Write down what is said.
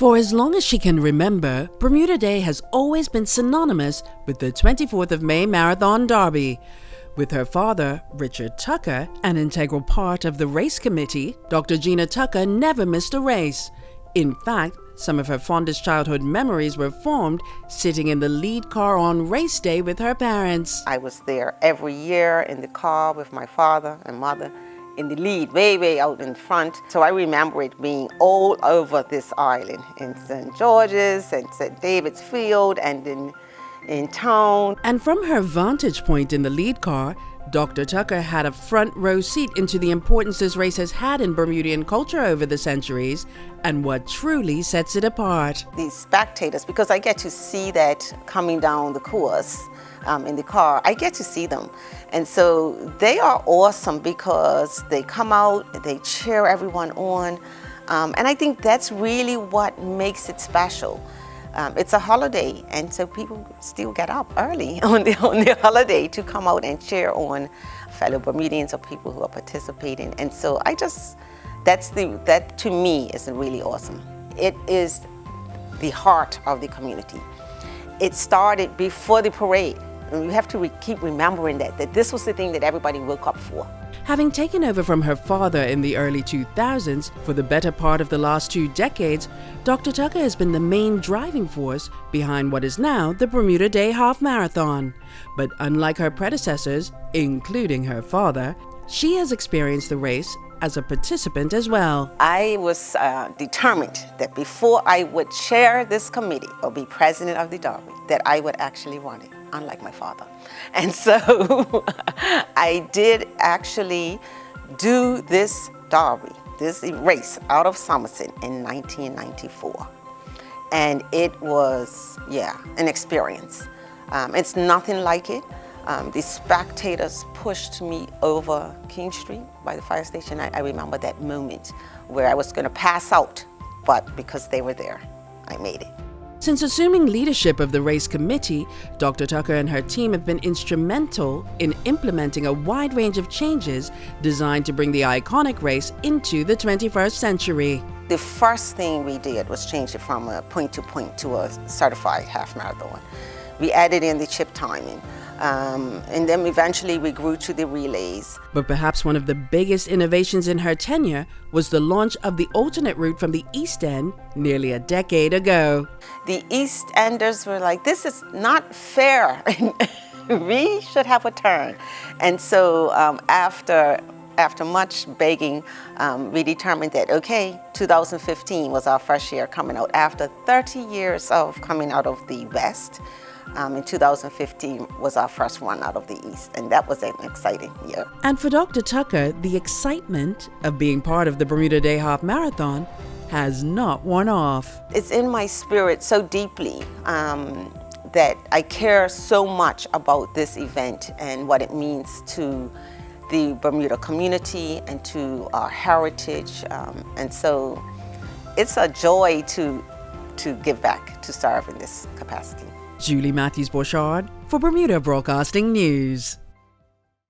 For as long as she can remember, Bermuda Day has always been synonymous with the 24th of May Marathon Derby. With her father, Richard Tucker, an integral part of the race committee, Dr. GINA Tucker never missed a race. In fact, some of her fondest childhood memories were formed sitting in the lead car on race day with her parents. I was there every year in the car with my father and mother in the lead, way out in front. So I remember it being all over this island, in St. George's and St. David's Field and in town. And from her vantage point in the lead car, Dr. Tucker had a front row seat into the importance this race has had in Bermudian culture over the centuries and what truly sets it apart. These spectators, because I get to see that coming down the course in the car, I get to see them. And so they are awesome because they come out, they cheer everyone on. And I think that's really what makes it special. It's a holiday, and so people still get up early on the holiday to come out and cheer on fellow Bermudians or people who are participating. And so that to me is really awesome. It is the heart of the community. It started before the parade. And you have to keep remembering that this was the thing that everybody woke up for. Having taken over from her father in the early 2000s, for the better part of the last 2 decades, Dr. Tucker has been the main driving force behind what is now the Bermuda Day Half Marathon. But unlike her predecessors, including her father, she has experienced the race as a participant as well. I was determined that before I would chair this committee or be president of the Derby, that I would actually run it, unlike my father. And so I did actually do this Derby, this race out of Somerset in 1994. And it was, an experience. It's nothing like it. The spectators pushed me over King Street by the fire station. I remember that moment where I was going to pass out, but because they were there, I made it. Since assuming leadership of the race committee, Dr. Tucker and her team have been instrumental in implementing a wide range of changes designed to bring the iconic race into the 21st century. The first thing we did was change it from a point-to-point to a certified half marathon. We added in the chip timing. And then eventually we grew to the relays. But perhaps one of the biggest innovations in her tenure was the launch of the alternate route from the East End nearly a decade ago. The East Enders were like, this is not fair. We should have a turn. And so after much begging, we determined that, okay, 2015 was our first year coming out. After 30 years of coming out of the West, in 2015 was our first run out of the East, and that was an exciting year. And for Dr. Tucker, the excitement of being part of the Bermuda Day Half Marathon has not worn off. It's in my spirit so deeply that I care so much about this event and what it means to the Bermuda community and to our heritage. And so it's a joy to give back, to serve in this capacity. Julie Matthews-Borchard for Bermuda Broadcasting News.